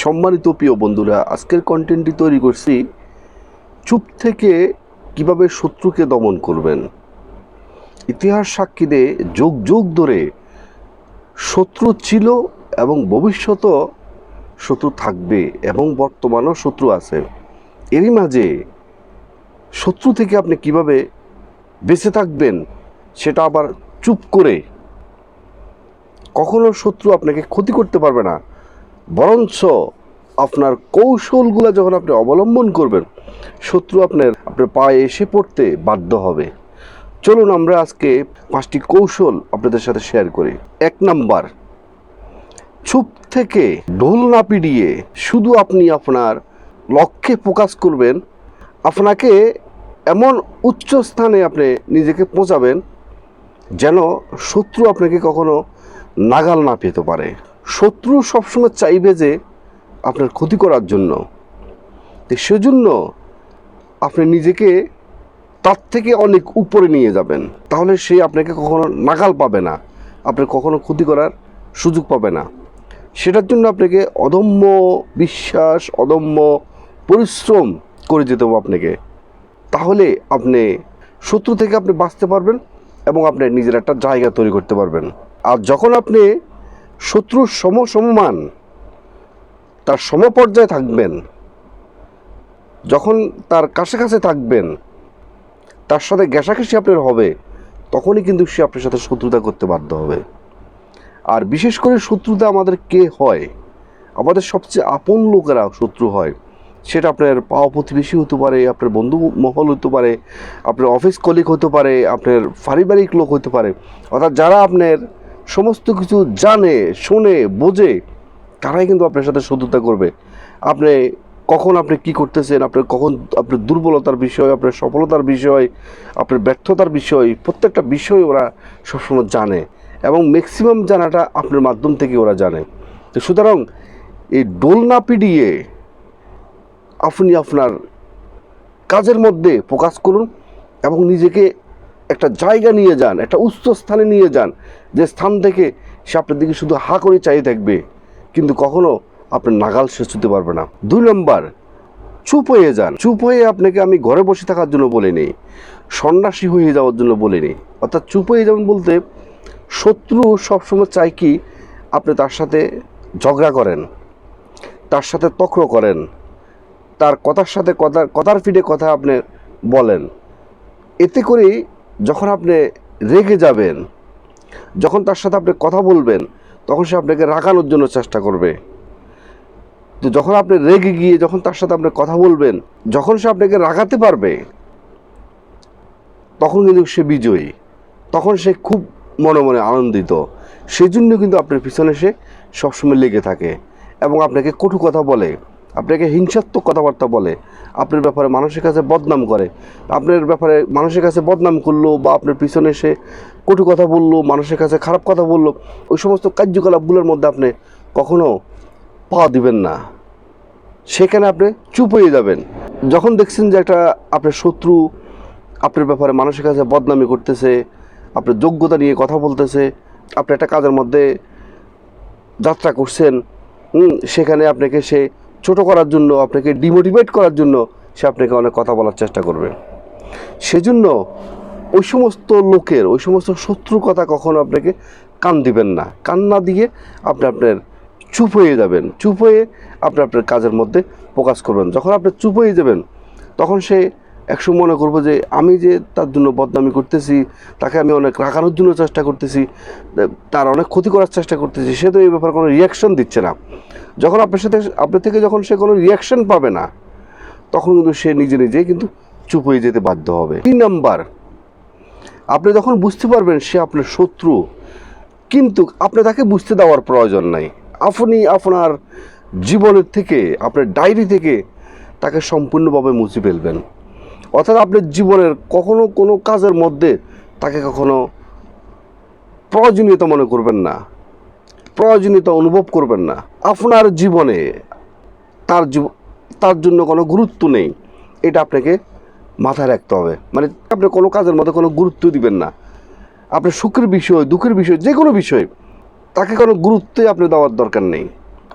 সম্মানিত প্রিয় বন্ধুরা, আজকের কন্টেন্টটি তৈরি করছি চুপ থেকে কিভাবে শত্রুকে দমন করবেন। ইতিহাস সাক্ষী দেয় যুগ যুগ ধরে শত্রু ছিল এবং ভবিষ্যতেও শত্রু থাকবে এবং বর্তমানেও শত্রু আছে। এরই মাঝে শত্রু থেকে আপনি কিভাবে বেঁচে থাকবেন সেটা আবার চুপ করে। কখনো শত্রু আপনাকে ক্ষতি করতে পারবে না, বরঞ্চ আপনার কৌশলগুলো যখন আপনি অবলম্বন করবেন শত্রু আপনার পায়ে এসে পড়তে বাধ্য হবে। চলুন আমরা আজকে 5টি কৌশল আপনাদের সাথে শেয়ার করি। 1 নাম্বার, চুপ থেকে ঢোল না পিটিয়ে শুধু আপনি আপনার লক্ষ্যে ফোকাস করবেন। আপনাকে এমন উচ্চ স্থানে আপনি নিজেকে পৌঁছাবেন যেন শত্রু আপনাকে কখনো নাগাল না পেতে পারে। শত্রু সবসময় চাইবে যে আপনার ক্ষতি করার জন্য, তো সেজন্য আপনি নিজেকে তার থেকে অনেক উপরে নিয়ে যাবেন, তাহলে সে আপনাকে কখনো নাগাল পাবে না, আপনার কখনো ক্ষতি করার সুযোগ পাবে না। সেটার জন্য আপনাকে অদম্য বিশ্বাস, অদম্য পরিশ্রম করে যেতে হবে আপনাকে। তাহলে আপনি শত্রু থেকে আপনি বাঁচতে পারবেন এবং আপনি নিজের একটা জায়গা তৈরি করতে পারবেন। আর যখন আপনি শত্রুর সমমান তার সমপর্যায়ে থাকবেন, যখন তার কাছে থাকবেন, তার সাথে ঘেঁষাঘেঁষি আপনার হবে, তখনই কিন্তু সে আপনার সাথে শত্রুতা করতে বাধ্য হবে। আর বিশেষ করে শত্রুতা আমাদের কে হয়? আমাদের সবচেয়ে আপন লোকেরা শত্রু হয়। সেটা আপনার পাওয়া প্রতিবেশী হতে পারে, আপনার বন্ধু মহল হতে পারে, আপনার অফিস কলিগ হতে পারে, আপনার পারিবারিক লোক হতে পারে। অর্থাৎ যারা আপনার সমস্ত কিছু জানে, শোনে, বোঝে, তারাই কিন্তু আপনার সাথে শত্রুতা করবে। আপনি কখন আপনি কী করতেছেন, আপনার কখন আপনার দুর্বলতার বিষয়, আপনার সফলতার বিষয়, আপনার ব্যর্থতার বিষয়, প্রত্যেকটা বিষয় ওরা সবসময় জানে এবং ম্যাক্সিমাম জানাটা আপনার মাধ্যম থেকে ওরা জানে। তো সুতরাং এই ডোল না পিটিয়ে আপনি আপনার কাজের মধ্যে ফোকাস করুন এবং নিজেকে একটা জায়গা নিয়ে যান, একটা উচ্চ স্থানে নিয়ে যান, যে স্থান থেকে সে আপনার দিকে শুধু হা করে চাইয়ে থাকবে, কিন্তু কখনো আপনার নাগাল শেষ হতে পারবে না। 2 নম্বর, চুপ হয়ে যান। চুপ হয়ে আপনাকে আমি ঘরে বসে থাকার জন্য বলিনি, সন্ন্যাসী হয়ে যাওয়ার জন্য বলিনি। অর্থাৎ চুপ হয়ে যাবেন বলতে, শত্রু সবসময় চায় কি আপনি তার সাথে ঝগড়া করেন, তার সাথে তক্র করেন, তার কথার সাথে কথার ফিডে কথা আপনি বলেন। এতে করে যখন আপনি রেগে যাবেন, যখন তার সাথে আপনি কথা বলবেন, তখন সে আপনাকে রাগানোর জন্য চেষ্টা করবে। তো যখন আপনি রেগে গিয়ে যখন তার সাথে আপনি কথা বলবেন, যখন সে আপনাকে রাগাতে পারবে, তখন কিন্তু সে বিজয়ী, তখন সে খুব মনে মনে আনন্দিত। সেজন্য কিন্তু আপনার পিছনে সে সবসময় লেগে থাকে এবং আপনাকে কটু কথা বলে, আপনাকে হিংসাত্মক কথাবার্তা বলে, আপনার ব্যাপারে মানুষের কাছে বদনাম করে। আপনার ব্যাপারে মানুষের কাছে বদনাম করলো বা আপনার পিছনে সে কটু কথা বললো, মানুষের কাছে খারাপ কথা বললো, ওই সমস্ত কার্যকলাপগুলোর মধ্যে আপনি কখনো পা দিবেন না। সেখানে আপনি চুপ হয়ে যাবেন। যখন দেখছেন যে একটা আপনার শত্রু আপনার ব্যাপারে মানুষের কাছে বদনামি করতেছে, আপনার যোগ্যতা নিয়ে কথা বলতেছে, আপনি একটা কাজের মধ্যে যাত্রা করছেন, সেখানে আপনাকে সে ছোট করার জন্য, আপনাকে ডিমোটিভেট করার জন্য সে আপনাকে অনেক কথা বলার চেষ্টা করবে। সেজন্য ওই সমস্ত লোকের, ওই সমস্ত শত্রুর কথা কখনো আপনাকে কান দিবেন না। কান না দিয়ে আপনি আপনার চুপ হয়ে যাবেন। চুপ হয়ে আপনি আপনার কাজের মধ্যে ফোকাস করবেন। যখন আপনি চুপ হয়ে যাবেন, তখন সে একসময় মনে করবো যে আমি যে তার জন্য বদনামি করতেছি, তাকে আমি অনেক রাখানোর জন্য চেষ্টা করতেছি, তার অনেক ক্ষতি করার চেষ্টা করতেছি, সে তো এই ব্যাপারে কোনো রিয়াকশন দিচ্ছে না। যখন আপনার থেকে যখন সে কোনো রিয়াকশন পাবে না, তখন কিন্তু সে নিজেই কিন্তু চুপ হয়ে যেতে বাধ্য হবে। 3 নাম্বার, আপনি যখন বুঝতে পারবেন সে আপনার শত্রু, কিন্তু আপনি তাকে বুঝতে দেওয়ার প্রয়োজন নাই। আপনি আপনার জীবনের থেকে, আপনার ডায়েরি থেকে তাকে সম্পূর্ণভাবে মুছে ফেলবেন। অর্থাৎ আপনার জীবনের কখনো কোনো কাজের মধ্যে তাকে কখনো প্রয়োজনীয়তা মনে করবেন না, প্রয়োজনীয়তা অনুভব করবেন না। আপনার জীবনে তার জন্য কোনো গুরুত্ব নেই, এটা আপনাকে মাথায় রাখতে হবে। মানে আপনি কোনো কাজের মধ্যে কোনো গুরুত্ব দিবেন না। আপনার সুখের বিষয়, দুঃখের বিষয়, যে কোনো বিষয় তাকে কোনো গুরুত্বই আপনি দেওয়ার দরকার নেই।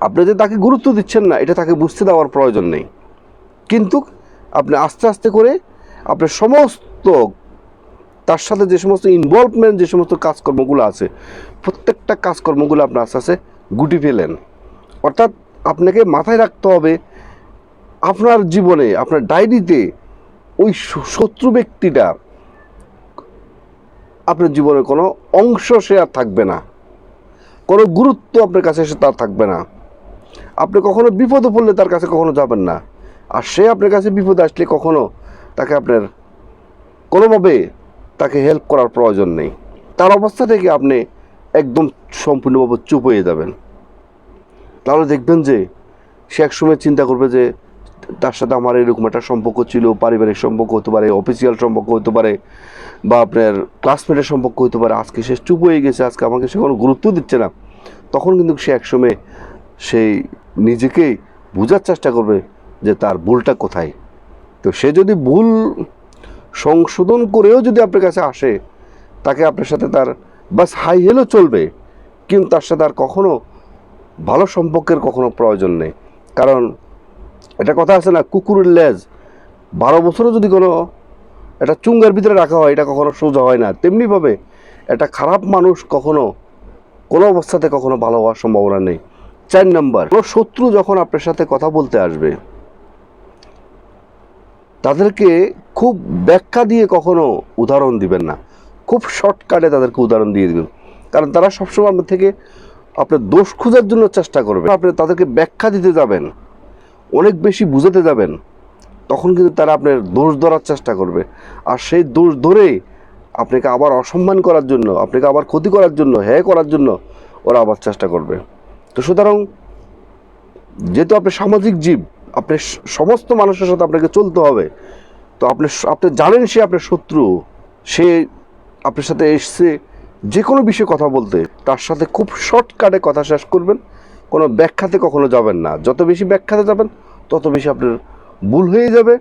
আপনি যে তাকে গুরুত্ব দিচ্ছেন না, এটা তাকে বুঝতে দেওয়ার প্রয়োজন নেই। কিন্তু আপনি আস্তে আস্তে করে আপনার সমস্ত তার সাথে যে সমস্ত ইনভলভমেন্ট, যে সমস্ত কাজকর্মগুলো আছে, প্রত্যেকটা কাজকর্মগুলো আপনি আস্তে আস্তে গুটি ফেলেন। অর্থাৎ আপনাকে মাথায় রাখতে হবে আপনার জীবনে, আপনার ডায়েরিতে ওই শত্রু ব্যক্তিটা আপনার জীবনের কোনো অংশ সে আর থাকবে না, কোনো গুরুত্ব আপনার কাছে এসে তার থাকবে না। আপনি কখনো বিপদে পড়লে তার কাছে কখনো যাবেন না, আর সে আপনার কাছে বিপদে আসলে কখনো তাকে আপনার কোনোভাবে তাকে হেল্প করার প্রয়োজন নেই। তার অবস্থা থেকে আপনি একদম সম্পূর্ণভাবে চুপ হয়ে যাবেন। তাহলে দেখবেন যে সে একসময় চিন্তা করবে যে তার সাথে আমার এরকম একটা সম্পর্ক ছিল, পারিবারিক সম্পর্ক হতে পারে, অফিসিয়াল সম্পর্ক হতে পারে, বা আপনার ক্লাসমেটের সম্পর্ক হতে পারে। আজকে সে চুপ হয়ে গেছে, আজকে আমাকে সে কোনো গুরুত্ব দিচ্ছে না। তখন কিন্তু সে একসময় সেই নিজেকেই বোঝার চেষ্টা করবে যে তার ভুলটা কোথায়। তো সে যদি ভুল সংশোধন করেও যদি আপনার কাছে আসে, তাকে আপনার সাথে তার বাস হাই হেলো চলবে, কিন্তু তার সাথে আর কখনো ভালো সম্পর্কের কখনো প্রয়োজন নেই। কারণ এটা কথা আছে না, কুকুরের লেজ 12 বছরও যদি কোনো এটা চুঙ্গার ভিতরে রাখা হয়, এটা কখনো সোজা হয় না। তেমনিভাবে একটা খারাপ মানুষ কখনো কোনো অবস্থাতে কখনো ভালো হওয়ার সম্ভাবনা নেই। 4 নম্বর, কোনো শত্রু যখন আপনার সাথে কথা বলতে আসবে, তাদেরকে খুব ব্যাখ্যা দিয়ে কখনো উদাহরণ দিবেন না, খুব শর্টকাটে তাদেরকে উদাহরণ দিয়ে দিবেন। কারণ তারা সবসময় আপনার থেকে আপনার দোষ খোঁজার জন্য চেষ্টা করবে। আপনি তাদেরকে ব্যাখ্যা দিতে যাবেন, অনেক বেশি বুঝাতে যাবেন, তখন কিন্তু তারা আপনার দোষ ধরার চেষ্টা করবে। আর সেই দোষ ধরে আপনাকে আবার অসম্মান করার জন্য, আপনাকে আবার ক্ষতি করার জন্য, হ্যাঁ করার জন্য ওরা আবার চেষ্টা করবে। তো সুতরাং যেহেতু আপনি সামাজিক জীব, আপনি সমস্ত মানুষের সাথে আপনাকে চলতে হবে। তো আপনি জানেন সে আপনার শত্রু, সে আপনার সাথে এসছে যে কোনো বিষয়ে কথা বলতে, তার সাথে খুব শর্টকাটে কথা শেষ করবেন, কোনো ব্যাখ্যাতে কখনো যাবেন না। যত বেশি ব্যাখ্যাতে যাবেন তত বেশি আপনার ভুল হয়ে যাবে,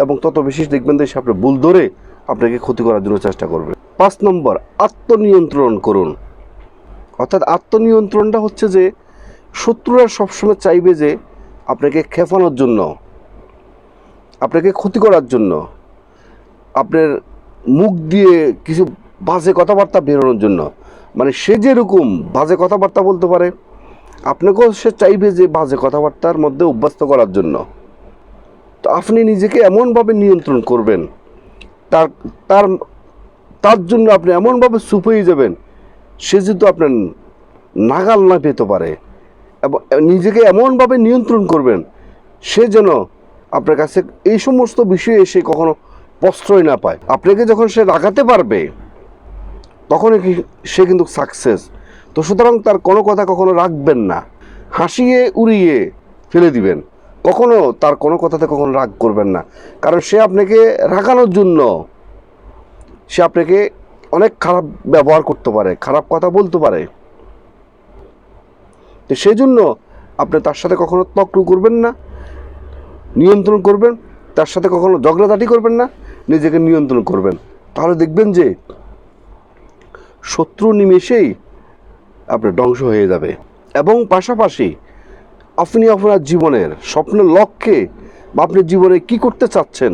এবং তত বেশি দেখবেন যে সে আপনার ভুল ধরে আপনাকে ক্ষতি করার জন্য চেষ্টা করবে। 5 নম্বর, আত্মনিয়ন্ত্রণ করুন। অর্থাৎ আত্মনিয়ন্ত্রণটা হচ্ছে যে শত্রুরা সবসময় চাইবে যে আপনাকে খেপানোর জন্য, আপনাকে ক্ষতি করার জন্য, আপনার মুখ দিয়ে কিছু বাজে কথাবার্তা বেরোনোর জন্য। মানে সে যেরকম বাজে কথাবার্তা বলতে পারে, আপনাকেও সে চাইবে যে বাজে কথাবার্তার মধ্যে অভ্যস্ত করার জন্য। তো আপনি নিজেকে এমনভাবে নিয়ন্ত্রণ করবেন, তার তার তার জন্য আপনি এমনভাবে চুপ হয়ে যাবেন, সে যেহেতু আপনার নাগাল না পেতে পারে, এবং নিজেকে এমনভাবে নিয়ন্ত্রণ করবেন সে যেন আপনার কাছে এই সমস্ত বিষয়ে এসে কখনো প্রশ্রয় না পায়। আপনাকে যখন সে রাগাতে পারবে, তখন সে কিন্তু সাকসেস। তো সুতরাং তার কোনো কথা কখনো রাখবেন না, হাসিয়ে উড়িয়ে ফেলে দিবেন। কখনো তার কোনো কথাতে কখনো রাগ করবেন না, কারণ সে আপনাকে রাগানোর জন্য সে আপনাকে অনেক খারাপ ব্যবহার করতে পারে, খারাপ কথা বলতে পারে। তো সেই জন্য আপনি তার সাথে কখনো তর্ক করবেন না, নিয়ন্ত্রণ করবেন। তার সাথে কখনো ঝগড়াঝাটি করবেন না, নিজেকে নিয়ন্ত্রণ করবেন। তাহলে দেখবেন যে শত্রু নিমেষেই আপনার ধ্বংস হয়ে যাবে। এবং পাশাপাশি আপনি আপনার জীবনের স্বপ্নের লক্ষ্যে বা আপনি জীবনে কি করতে চাচ্ছেন,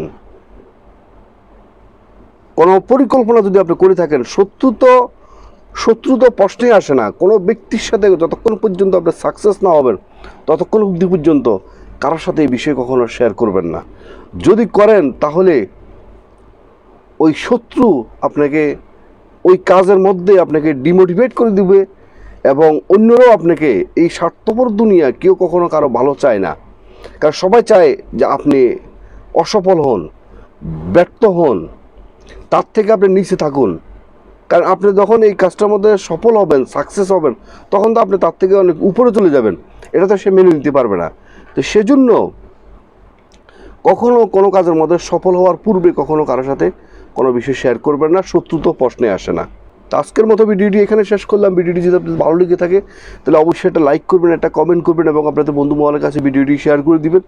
কোনো পরিকল্পনা যদি আপনি করে থাকেন, শত্রু তো প্রশ্নই আসে না। কোনো ব্যক্তির সাথে যতক্ষণ পর্যন্ত আপনি সাকসেস না হবেন, ততক্ষণ অবধি পর্যন্ত কারোর সাথে এই বিষয়ে কখনো শেয়ার করবেন না। যদি করেন তাহলে ওই শত্রু আপনাকে ওই কাজের মধ্যে আপনাকে ডিমোটিভেট করে দিবে, এবং অন্যরাও আপনাকে, এই স্বার্থপর দুনিয়া কেউ কখনো কারো ভালো চায় না। কারণ সবাই চায় যে আপনি অসফল হন, ব্যর্থ হন, তার থেকে আপনি নিচে থাকুন। কারণ আপনি যখন এই কাজটার মধ্যে সফল হবেন, সাকসেস হবেন, তখন তো আপনি তার থেকে অনেক উপরে চলে যাবেন। এটা তো সে মেনে নিতে পারবে না। তো সেজন্য কখনো কোনো কাজের মধ্যে সফল হওয়ার পূর্বে কখনো কারোর সাথে কোনো বিষয় শেয়ার করবেন না, শত্রু তো প্রশ্নে আসে না। তো আজকের মতো ভিডিওটি এখানে শেষ করলাম। ভিডিওটি যদি আপনাদের ভালো লেগে থাকে তাহলে অবশ্যই একটা লাইক করবেন, একটা কমেন্ট করবেন, এবং আপনাদের বন্ধু মহলের কাছে ভিডিওটি শেয়ার করে দিবেন।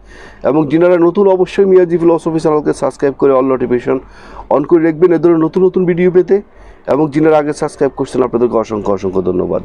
এবং যিনারা নতুন, অবশ্যই মিয়াজি ফিলোসফি চ্যানেলকে সাবস্ক্রাইব করে অল নোটিফিকেশন অন করে রাখবেন এ ধরনের নতুন নতুন ভিডিও পেতে। এবং যিনারা আগে সাবস্ক্রাইব করছেন আপনাদেরকে অসংখ্য অসংখ্য ধন্যবাদ।